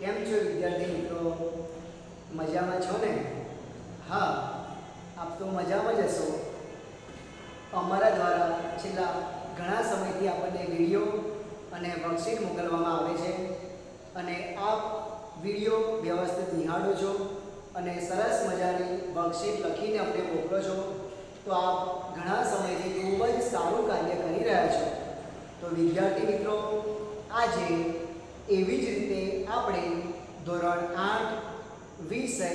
કેમ છો વિદ્યાર્થી મિત્રો? મજામાં છો ને? હા, આપ તો મજામાં જ હશો. અમારા દ્વારા છેલ્લા ઘણા સમયથી આપણને વિડીયો અને વર્કશીટ મોકલવામાં આવે છે અને આપ વિડીયો વ્યવસ્થિત નિહાળો છો અને સરસ મજાની વર્કશીટ લખીને અમને મોકલો છો. તો આપ ઘણા સમયથી ખૂબ જ સારું કાર્ય કરી રહ્યા છો. તો વિદ્યાર્થી મિત્રો, આજે એવી જ રીતે આપણે ધોરણ 8 વિષય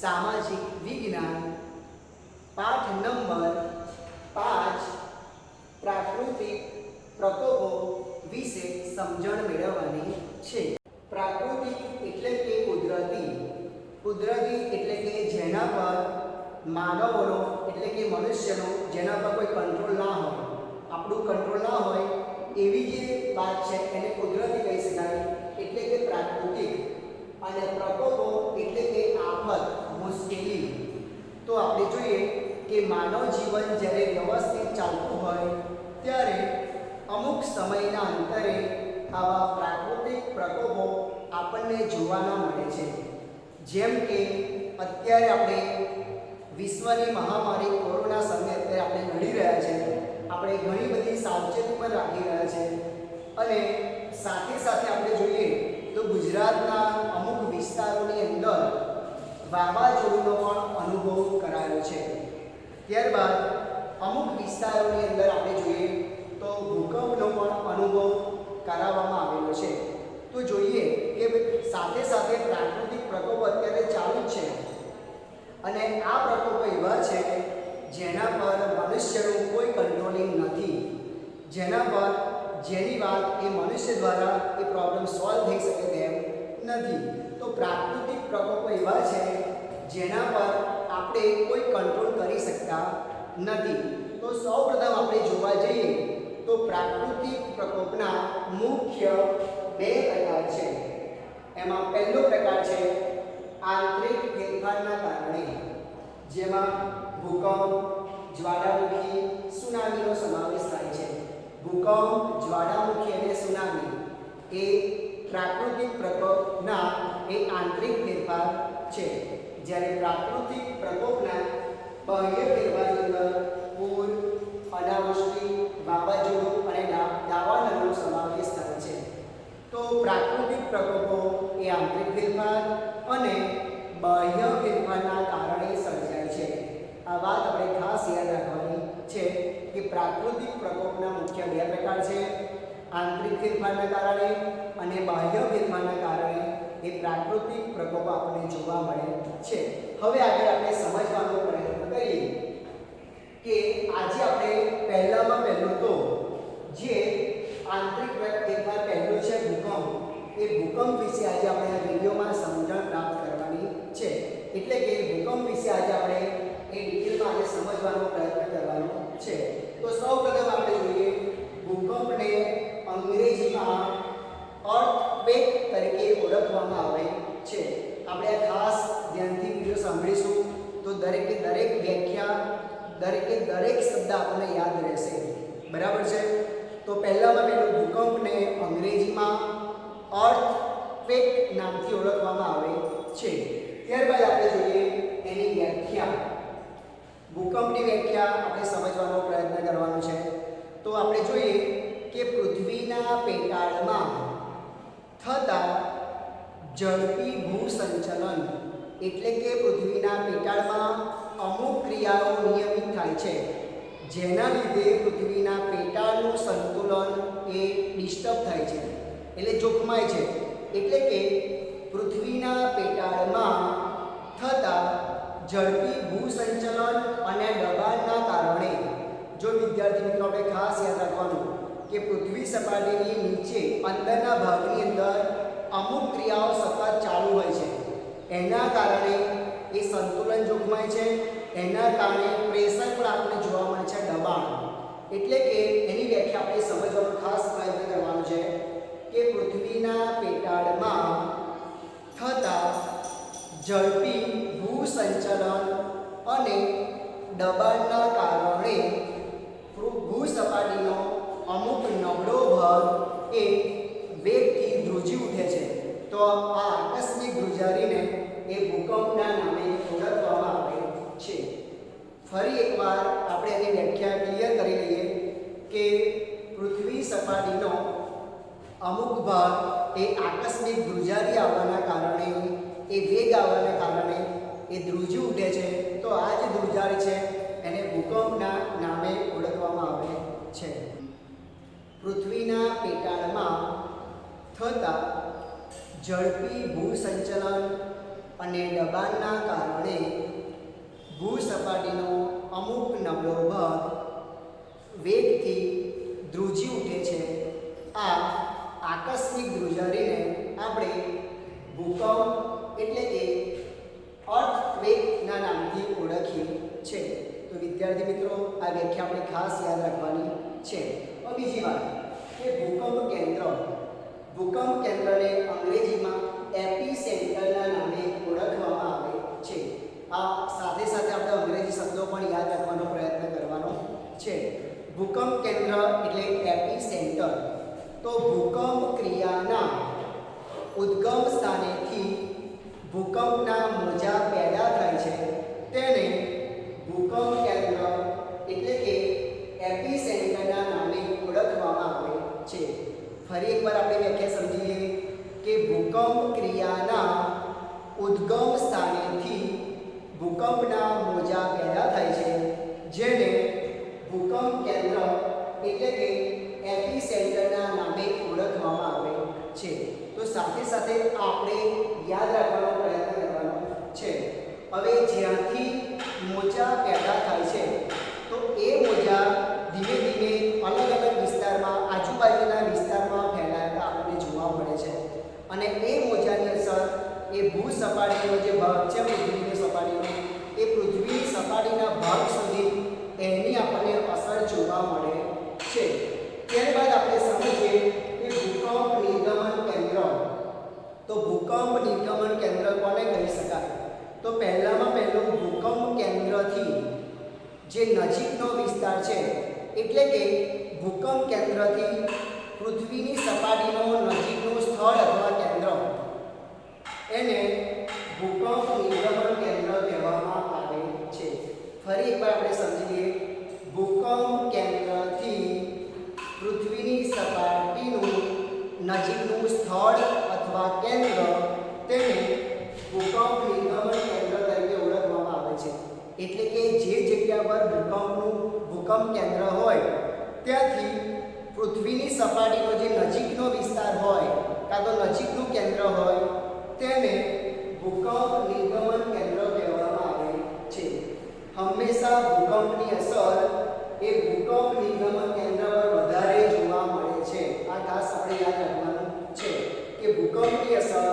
સામાજિક વિજ્ઞાન પાઠ નંબર 5 પ્રાકૃતિક પ્રકોપો વિશે સમજણ મેળવવાની છે. પ્રાકૃતિક એટલે કે કુદરતી. કુદરતી એટલે કે જેના પર માનવોનો એટલે કે મનુષ્યનો જેના પર કોઈ કંટ્રોલ ના હોય, આપણું કંટ્રોલ ના હોય એવી જે વાત છે એને કુદરતી કહી શકાય, એટલે કે પ્રાકૃતિક. અને પ્રકોપો એટલે કે આફત, મુશ્કેલી. તો આપણે જોઈએ કે માનવ જીવન જ્યારે વ્યવસ્થિત ચાલતું હોય ત્યારે અમુક સમયના અંતરે આવા પ્રાકૃતિક પ્રકોપો આપણને જોવાના મળે છે. જેમ કે અત્યારે આપણે વિશ્વની મહામારી કોરોના સામે અત્યારે આપણે લડી રહ્યા છે. આપણે ઘણી બધી સાવચેતી પણ રાખી રહ્યા છે અને સાથે સાથે આપણે જોઈએ તો ગુજરાતના અમુક વિસ્તારોની અંદર વાવાઝોડુંનો પણ અનુભવ કરાયો છે. ત્યારબાદ અમુક વિસ્તારોની અંદર આપણે જોઈએ તો ભૂકંપનો પણ અનુભવ કરાવવામાં આવેલો છે. તો જોઈએ કે સાથે સાથે પ્રાકૃતિક પ્રકોપ અત્યારે ચાલુ જ છે અને આ પ્રકોપો એવા છે જેના પર મનુષ્યનું કોઈ કંટ્રોલિંગ નથી, જેની વાત એ મનુષ્ય દ્વારા એ પ્રોબ્લેમ સોલ્વ થઈ શકે તેમ નથી. તો પ્રાકૃતિક પ્રકોપો એવા છે જેના પર આપણે કોઈ કંટ્રોલ કરી શકતા નથી. તો સૌપ્રથમ આપણે જોવા જઈએ તો પ્રાકૃતિક પ્રકોપના મુખ્ય બે પ્રકાર છે. એમાં પહેલો પ્રકાર છે આંતરિક ફેરફારના કારણે, જેમાં ભૂકંપ, જ્વાળામુખી, સુનામીનો સમાવેશ થાય છે. ભૂકંપ, જ્વાળામુખી અને સુનામી એ પ્રાકૃતિક પ્રકોપના એ આંતરિક ફેરફાર છે. જ્યારે પ્રાકૃતિક પ્રકોપના બાહ્ય ફેરફારની અંદર પૂર, અનાવૃષ્ટિ, વાવાઝોડું અને દાવાનળનો સમાવેશ થાય છે. તો પ્રાકૃતિક પ્રકોપો એ આંતરિક ફેરફાર અને બાહ્ય ફેરફારના કારણે સર્જાય છે. આ વાત આપણે ખાસ યાદ રાખવાની છે કે પ્રાકૃતિક પ્રકોપના મુખ્ય બે પ્રકાર છે. આંતરિક ફેરફારના કારણે અને બાહ્ય ફેરફારના કારણે એ પ્રાકૃતિક પ્રકોપ આપણને જોવા મળે છે. હવે આગળ આપણે સમજવાનો પ્રયત્ન કરીએ કે આજે આપણે પહેલામાં પહેલું તો જે આંતરિક ફેરફાર પહેલું છે ભૂકંપ, એ ભૂકંપ વિશે આજે આપણે આ વિડીયોમાં સમજણ પ્રાપ્ત કરવાની છે. એટલે કે ભૂકંપ વિશે આજે આપણે એ ડિટેલમાં આજે સમજવાનો પ્રયત્ન કરવાનો છે. તો સૌપ્રથમ આપણે જોઈએ ભૂકંપને અંગ્રેજીમાં અર્થક્વેક તરીકે ઓળખવામાં આવે છે. આપણે આ ખાસ ધ્યાનથી વિડીયો સાંભળીશું તો દરેકે દરેક વ્યાખ્યા, દરેકે દરેક શબ્દ આપણને યાદ રહેશે. બરાબર છે? તો પહેલામાં પહેલું ભૂકંપને અંગ્રેજીમાં અર્થક્વેક નામથી ઓળખવામાં આવે છે. ત્યારબાદ આપણે જોઈએ એની વ્યાખ્યા. ભૂકંપની વ્યાખ્યા આપણે સમજવાનો પ્રયત્ન કરવાનો છે. તો આપણે જોઈએ કે પૃથ્વીના પેટાળમાં થતા ઝડપી ભૂસંચલન, એટલે કે પૃથ્વીના પેટાળમાં અમુક ક્રિયાઓ નિયમિત થાય છે જેના લીધે પૃથ્વીના પેટાળનું સંતુલન એ ડિસ્ટર્બ થાય છે, એટલે જોખમાય છે. એટલે કે પૃથ્વીના પેટાળમાં થતા ઝડપી ભૂસંચલન અને દબાણના કારણે, જો વિદ્યાર્થી મિત્રો આપણે ખાસ યાદ રાખવાનું કે પૃથ્વી સપાટીની નીચે અંદરના ભાગની અંદર અમુક ક્રિયાઓ સતત ચાલુ હોય છે, એના કારણે એ સંતુલન જોખમાય છે. એના કારણે પ્રેશર પણ આપણે જોવા મળે છે, દબાણ. એટલે કે એની વ્યાખ્યા આપણે સમજવાનો ખાસ પ્રયત્ન કરવાનો છે કે પૃથ્વીના પેટાળમાં થતા ઝડપી ભૂસંચલન અને દબાણના કારણે ભૂસપાટીનો અમુક નબળો ભાગ એ વેગથી ધ્રુજી ઉઠે છે. તો તો આ આકસ્મિક ધ્રુજારીને એ ભૂકંપના નામે ઓળખવામાં આવે છે. ફરી એકવાર આપણે એની વ્યાખ્યા ક્લિયર કરી લઈએ કે પૃથ્વી સપાટીનો અમુક ભાગ એ આકસ્મિક ધ્રુજારી આવવાના કારણે, એ વેગ આવવાના કારણે એ ધ્રુજી ઉઠે છે. તો આ જે ધ્રુજારી છે એને ભૂકંપના નામે ઓળખવામાં આવે છે. પૃથ્વીના પેટાળમાં થતા ઝડપી ભૂસંચલન અને દબાણના કારણે ભૂસપાટીનો અમુક નબળો ભાગ વેગથી ધ્રુજી ઉઠે છે. આ આકસ્મિક ધ્રુજારીને આપણે ભૂકંપ એટલે કે અર્થક્વેકના નામથી ઓળખીએ છીએ. તો વિદ્યાર્થી મિત્રો, આ વ્યાખ્યા આપણે ખાસ યાદ રાખવાની છે. હવે બીજી વાત કે ભૂકંપ કેન્દ્રને અંગ્રેજીમાં એપિસેન્ટરના નામે ઓળખવામાં આવે છે. આ સાથે સાથે આપણે અંગ્રેજી શબ્દો પણ યાદ રાખવાનો પ્રયત્ન કરવાનો છે. ભૂકંપ કેન્દ્ર એટલે એપિસેન્ટર. તો ભૂકંપ ક્રિયાના ઉદ્ગમ સ્થાનેથી ભૂકંપના મોજા પેદા થાય છે તેને ભૂકંપ કેન્દ્ર એટલે કે એપિસેન્ટરના નામે ઓળખવામાં આવે છે. ફરી એકવાર આપણે વ્યાખ્યા સમજી લઈએ કે ભૂકંપ ક્રિયાના ઉદ્ગમ સ્થાનેથી ભૂકંપના મોજા પેદા થાય છે જેને ભૂકંપ કેન્દ્ર એટલે કે એપિસેન્ટરના નામે ઓળખવામાં આવે છે. તો સાથે સાથે આપણે યાદ રાખવાનો પ્રયત્ન કરવાનો છે. હવે જ્યાંથી મોજા પેદા થાય છે તો એ મોજા ધીમે ધીમે અલગ અલગ વિસ્તારમાં, આજુબાજુના વિસ્તારમાં ફેલાયેલા આપણને જોવા મળે છે. અને એ મોજાની અસર એ ભૂસપાટીનો જે ભાગ છે પૃથ્વીની સપાટીનો, એ પૃથ્વીની સપાટીના ભાગ સુધી એની આપણને અસર જોવા મળે છે. ત્યારબાદ આપણે સમજીએ કે ભૂકંપ નિર્ગમન કેન્દ્ર. તો ભૂકંપ નિર્ગમન કેન્દ્ર કોને કહી શકાય? તો પહેલામાં પહેલું ભૂકંપ કેન્દ્રથી જે નજીકનો વિસ્તાર છે એટલે કે ભૂકંપ કેન્દ્રથી પૃથ્વીની સપાટીનો નજીકનું સ્થળ અથવા કેન્દ્ર એને ભૂકંપ નિર્ગમન કેન્દ્ર કહેવામાં આવે છે. ફરી એકવાર આપણે સમજી લઈએ. ભૂકંપ કેન્દ્રથી પૃથ્વીની સપાટીનું નજીકનું સ્થળ અથવા કેન્દ્ર તેને ભૂકંપ નિર્ગમન કેન્દ્ર તરીકે ઓળખવામાં આવે છે. એટલે કે જે જગ્યા પર ભૂકંપ કેન્દ્ર હોય ત્યાંથી પૃથ્વીની સપાટીનો જે નજીકનો વિસ્તાર હોય કાં તો નજીકનું કેન્દ્ર હોય તેને ભૂકંપ નિર્ગમન કેન્દ્ર કહેવામાં આવે છે. હંમેશા ભૂકંપની અસર એ ભૂકંપ નિર્ગમન કેન્દ્ર પર વધારે જોવા મળે છે. આ ખાસ આપણે યાદ રાખવાનું છે કે ભૂકંપની અસર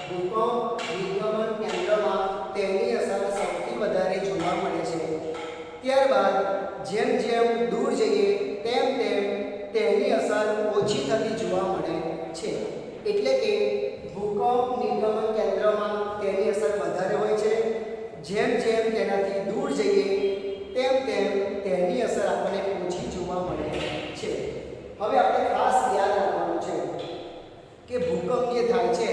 ભૂકંપ નિર્ગમન કેન્દ્રમાં તેની અસર સૌથી વધારે જોવા મળે છે. ત્યારબાદ જેમ જેમ દૂર જઈએ તેમ તેમ તેની અસર ઓછી થતી જોવા મળે છે. એટલે કે ભૂકંપ નિર્ગમન કેન્દ્રમાં તેની અસર વધારે હોય છે. જેમ જેમ તેનાથી દૂર જઈએ તેમ તેમ તેની અસર આપણને ઓછી જોવા મળે છે. હવે આપણે ખાસ યાદ રાખવાનું છે કે ભૂકંપ જે થાય છે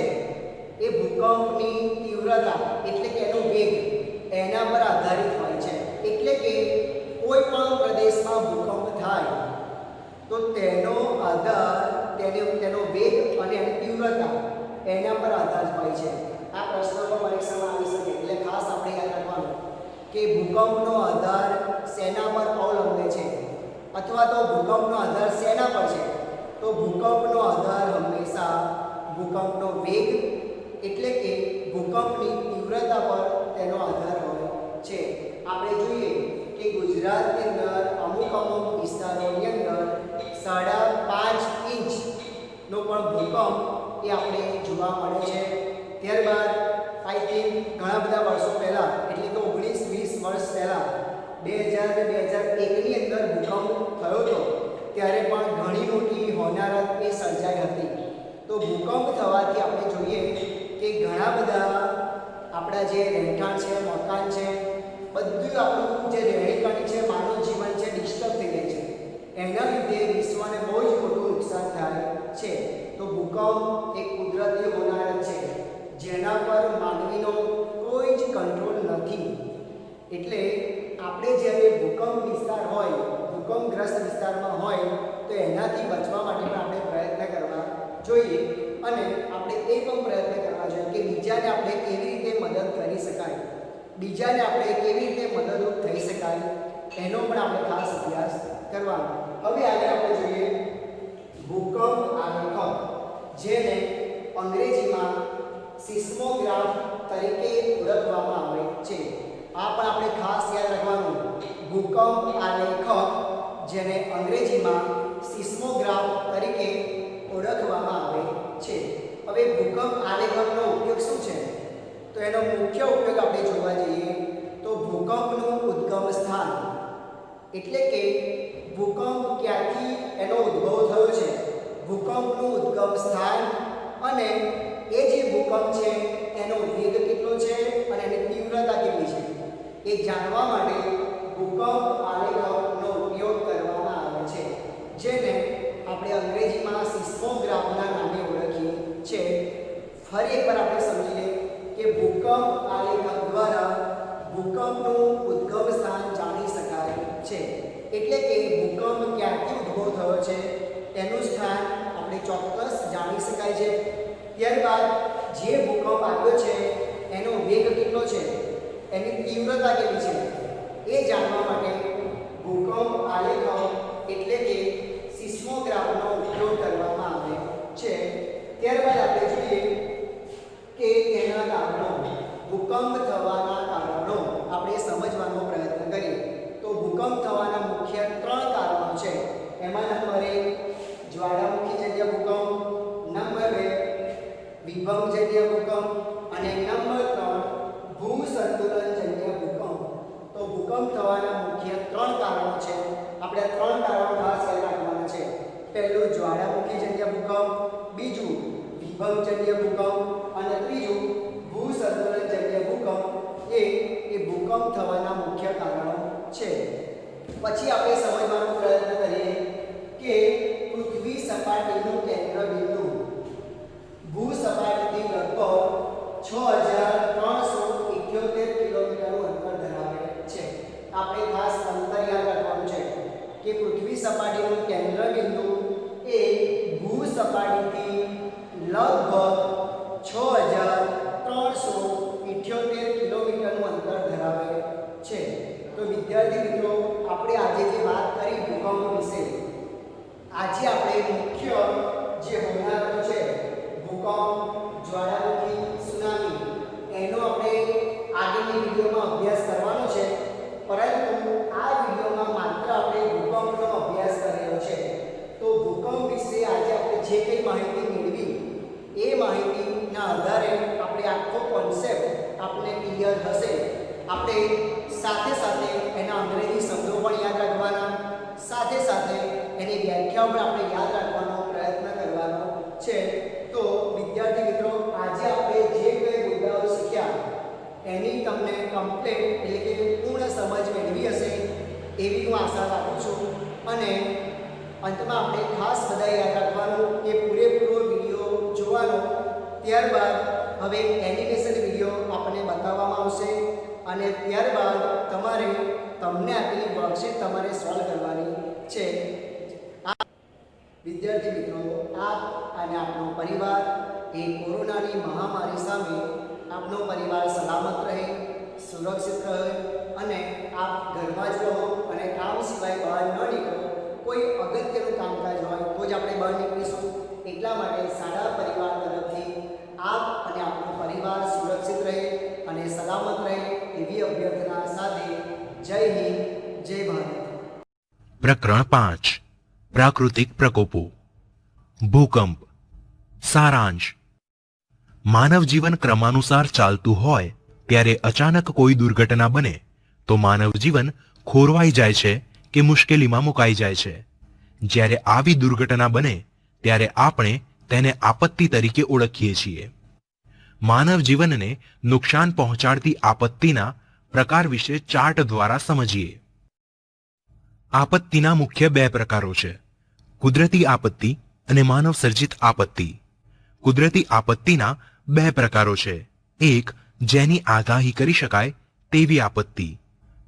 એ ભૂકંપની તીવ્રતા એટલે કે એનો વેગ એના પર આધારિત હોય છે. એટલે કે કોઈ પણ પ્રદેશમાં ભૂકંપ થાય તો તેનો આધાર તેનો વેગ અને એની તીવ્રતા એના પર આધાર હોય છે. આ પ્રશ્ન પણ પરીક્ષામાં આવી શકે એટલે ખાસ આપણે યાદ રાખવાનું કે ભૂકંપનો આધાર શેના પર અવલંબે છે અથવા તો ભૂકંપનો આધાર શેના પર છે? તો ભૂકંપનો આધાર હંમેશા ભૂકંપનો વેગ એટલે કે ભૂકંપની તીવ્રતા પર તેનો આધાર હોય છે. આપણે જોઈએ કે ગુજરાતની અંદર અમુક વિસ્તારોની અંદર 5.5 ઇંચનો પણ ભૂકંપ એ આપણે જોવા મળે છે. ત્યારબાદ આઈ થિંક ઘણા બધા વર્ષો પહેલાં એટલે કે 19-20 વર્ષ પહેલાં 2000 ને 2001ની અંદર ભૂકંપ થયો હતો ત્યારે પણ ઘણી મોટી હોનારત એ સર્જાઈ હતી. તો ભૂકંપ થવાથી આપણે જોઈએ કે ઘણા બધા આપણા જે રહેઠાણ છે, મકાન છે, બધું આપણું જે રહેણીકરણી છે, માનવ જીવન છે, ડિસ્ટર્બ થઈ જાય છે. એના લીધે વિશ્વને બહુ જ મોટું નુકસાન થાય છે. તો ભૂકંપ એક કુદરતી હોનારત છે માનવીનો કોઈ જ કંટ્રોલ નથી. એટલે આપણે જ્યારે ભૂકંપ વિસ્તાર હોય, ભૂકંપગ્રસ્ત વિસ્તારમાં હોય તો એનાથી બચવા માટે પણ આપણે પ્રયત્ન કરવા જોઈએ. અને આપણે એ પણ પ્રયત્ન કરવા જોઈએ કે બીજાને આપણે કેવી રીતે મદદ કરી શકાય, બીજાને આપણે કેવી રીતે મદદરૂપ થઈ શકાય, એનો પણ આપણે ખાસ અભ્યાસ કરવાનો. હવે આગળ આપણે જોઈએ ભૂકંપ આલેખન, જેને અંગ્રેજીમાં સિસ્મોગ્રાફ તરીકે ઓળખવામાં આવે છે. આ પણ આપણે ખાસ યાદ રાખવાનું. ભૂકંપ આલેખક, જેને અંગ્રેજીમાં સિસ્મોગ્રાફ તરીકે ઓળખવામાં આવે છે. હવે ભૂકંપ આલેખકનો ઉપયોગ શું છે? તો એનો મુખ્ય ઉપયોગ આપણે જોવા જઈએ તો ભૂકંપનું ઉદ્ગમ સ્થાન, એટલે કે ભૂકંપ ક્યાંથી એનો ઉદ્ભવ થયો છે, ભૂકંપનું ઉદ્ગમ સ્થાન અને એ જે ભૂકંપ છે એનો વેગ કેટલો છે અને એની તીવ્રતા કેટલી છે, એ જાણવા માટે ભૂકંપ આલેખકનો ઉપયોગ કરવામાં આવે છે, જેને આપણે અંગ્રેજીમાં સિસ્મોગ્રાફના નામે ઓળખીએ છીએ. ફરી એકવાર આપણે સમજી લઈએ કે ભૂકંપ આલેખક દ્વારા ભૂકંપનું ઉદ્ગમ સ્થાન જાણી શકાય છે. એટલે કે ભૂકંપ ક્યાંથી ઉદ્ભવ થયો છે એનું સ્થાન આપણે ચોક્કસ જાણી શકાય છે. ત્યારબાદ જે ભૂકંપ આવ્યો છે એનો વેગ કેટલો છે, એની તીવ્રતા કેટલી છે, એ જાણવા માટે ભૂકંપ આલેખક એટલે કે સિસ્મોગ્રાફનો ઉપયોગ કરવામાં આવે છે. ત્યારબાદ આપણે જોઈએ કે તેના કારણો, ભૂકંપ થવાના કારણો આપણે સમજવાનો પ્રયત્ન કરીએ તો ભૂકંપ થવાના મુખ્ય 3 કારણો છે. એમાં નંબર 1 જ્વાળામુખીજન્ય ભૂકંપ, નંબર 2 વિભંગજન્ય ભૂકંપ અને નંબર 3 ભૂસંતુલનજન્ય ભૂકંપ. તો ભૂકંપ થવાના મુખ્ય 3 કારણો છે. આપણે 3 કારણો ખાસ યાદ રાખવાના છે. પહેલું જ્વાળામુખીજન્ય ભૂકંપ, બીજું વિભંગજન્ય ભૂકંપ અને ત્રીજું ભૂસંતુલનજન્ય ભૂકંપ. એ ભૂકંપ થવાના મુખ્ય કારણો છે. પછી આપણે સમજવાનો પ્રયત્ન કરીએ કે પૃથ્વી સપાટીનું કેન્દ્રબિંદુ ભૂસપાટીથી લગભગ 6378 કિલોમીટરનું અંતર ધરાવે છે. આપણે ખાસ અંતર યાદ રાખવાનું છે કે પૃથ્વી સપાટીનું કેન્દ્રબિંદુ એ ભૂસપાટીથી લગભગ 6378 કિલોમીટરનું અંતર ધરાવે છે. તો વિદ્યાર્થી મિત્રો, આપણે આજે જે વાત કરી ભૂકંપ વિશે, આજે આપણે મુખ્ય જે હોનારતો છે ભૂકંપ, જ્વાળામુખી, સુનામી, એનો આપણે આગળની વિડીયોમાં અભ્યાસ કરવાનો છે. પરંતુ આ વિડીયોમાં માત્ર આપણે ભૂકંપનો અભ્યાસ કરેલો છે. તો ભૂકંપ વિશે આજે આપણે જે કંઈ માહિતી મેળવી એ માહિતીના આધારે આપણે આખો કોન્સેપ્ટ આપણે ક્લિયર હશે. આપણે સાથે સાથે એના અંગ્રેજી શબ્દો પણ યાદ રાખવાના, સાથે સાથે એની વ્યાખ્યાઓ પણ આપણે યાદ રાખવાનો પ્રયત્ન કરવાનો છે. તો વિદ્યાર્થી મિત્રો, આજે આપણે જે કંઈ મુદ્દાઓ શીખ્યા એની તમને કમ્પ્લીટ એટલે કે પૂર્ણ સમજ મેળવી હશે એવી હું આશા રાખું છું. અને અંતમાં આપણે ખાસ બધા યાદ રાખવાનું કે પૂરેપૂરો વિડીયો જોવાનો. ત્યારબાદ હવે એનિમેશન વિડીયો આપણને બતાવવામાં આવશે અને ત્યારબાદ તમને આપેલી વર્કશીટ તમારે સોલ્વ કરવાની છે. વિદ્યાર્થી મિત્રો, આપ અને આપનો પરિવાર એ કોરોનાની મહામારી સામે આપનો પરિવાર સલામત રહે, સુરક્ષિત રહે અને આપ ઘરમાં જ રહો અને કામ સિવાય બહાર ન નીકળો. કોઈ અગત્યનું કામકાજ હોય તો જ આપણે બહાર નીકળીશું. એટલા માટે સારા પરિવાર તરફથી આપ અને આપનો પરિવાર સુરક્ષિત રહે અને સલામત રહે એવી અભ્યર્થના સાથે જય હિન્દ, જય ભારત. પ્રકરણ 5 પ્રાકૃતિક પ્રકોપો. ભૂકંપ. સારાંશ. માનવ જીવન ક્રમાનુસાર ચાલતું હોય ત્યારે અચાનક કોઈ દુર્ઘટના બને તો માનવ જીવન ખોરવાઈ જાય છે કે મુશ્કેલીમાં મુકાઈ જાય છે. જ્યારે આવી દુર્ઘટના બને ત્યારે આપણે તેને આપત્તિ તરીકે ઓળખીએ છીએ. માનવ જીવનને નુકસાન પહોંચાડતી આપત્તિના પ્રકાર વિશે ચાર્ટ દ્વારા સમજીએ. આપત્તિના મુખ્ય 2 પ્રકારો છે: કુદરતી આપત્તિ અને માનવ સર્જિત આપત્તિ. કુદરતી આપત્તિના 2 પ્રકારો છે, એક જેની આગાહી કરી શકાય તેવી આપત્તિ,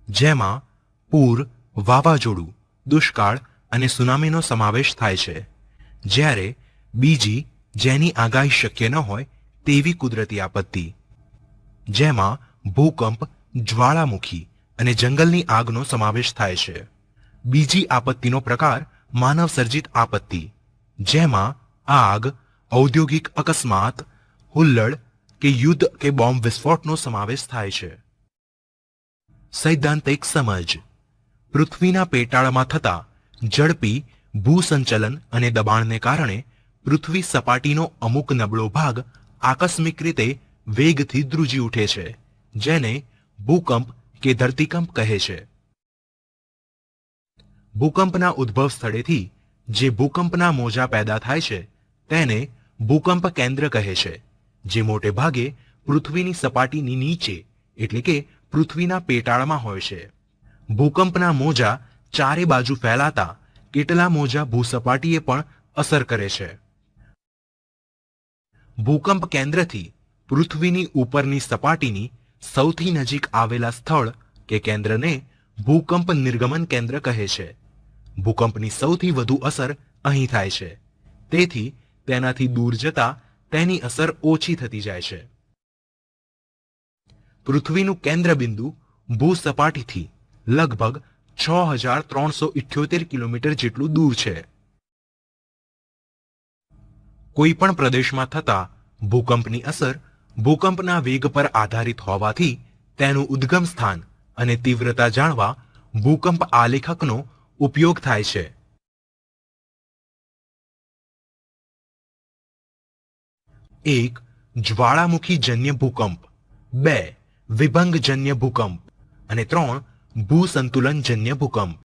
જેમાં પૂર, વાવાઝોડું, દુષ્કાળ અને સુનામીનો સમાવેશ થાય છે, જ્યારે બીજી જેની આગાહી શક્ય ન હોય તેવી કુદરતી આપત્તિ, જેમાં ભૂકંપ, જ્વાળામુખી અને જંગલની આગનો સમાવેશ થાય છે. બીજી આપત્તિનો પ્રકાર માનવ સર્જિત આપત્તિ, જેમાં આગ, ઔદ્યોગિક અકસ્માત, હુલ્લડ કે યુદ્ધ કે બોમ્બ વિસ્ફોટનો સમાવેશ થાય છે. સૈદ્ધાંતિક સમજ. પૃથ્વીના પેટાળમાં થતા ઝડપી ભૂસંચલન અને દબાણને કારણે પૃથ્વી સપાટીનો અમુક નબળો ભાગ આકસ્મિક રીતે વેગથી ધ્રુજી ઉઠે છે, જેને ભૂકંપ કે ધરતીકંપ કહે છે. ભૂકંપના ઉદ્ભવ સ્થળેથી જે ભૂકંપના મોજા પેદા થાય છે તેને ભૂકંપ કેન્દ્ર કહે છે, જે મોટે ભાગે પૃથ્વીની સપાટીની નીચે એટલે કે પૃથ્વીના પેટાળમાં હોય છે. ભૂકંપના મોજા ચારે બાજુ ફેલાતા કેટલા મોજા ભૂસપાટીએ પણ અસર કરે છે. ભૂકંપ કેન્દ્રથી પૃથ્વીની ઉપરની સપાટીની સૌથી નજીક આવેલા સ્થળ કે કેન્દ્રને ભૂકંપ નિર્ગમન કેન્દ્ર કહે છે. ભૂકંપની સૌથી વધુ અસર અહીં થાય છે, તેથી તેનાથી દૂર જતા તેની અસર ઓછી થતી જાય છે. પૃથ્વીનું કેન્દ્રબિંદુ ભૂસપાટીથી લગભગ 6378 કિલોમીટર જેટલું દૂર છે. કોઈ પણ પ્રદેશમાં થતા ભૂકંપની અસર ભૂકંપના વેગ પર આધારિત હોવાથી તેનું ઉદ્ગમ સ્થાન અને તીવ્રતા જાણવા ભૂકંપ આલેખકનો ઉપયોગ થાય છે. એક જ્વાળામુખીજન્ય ભૂકંપ, 2 વિભંગજન્ય ભૂકંપ અને 3 ભૂસંતુલનજન્ય ભૂકંપ.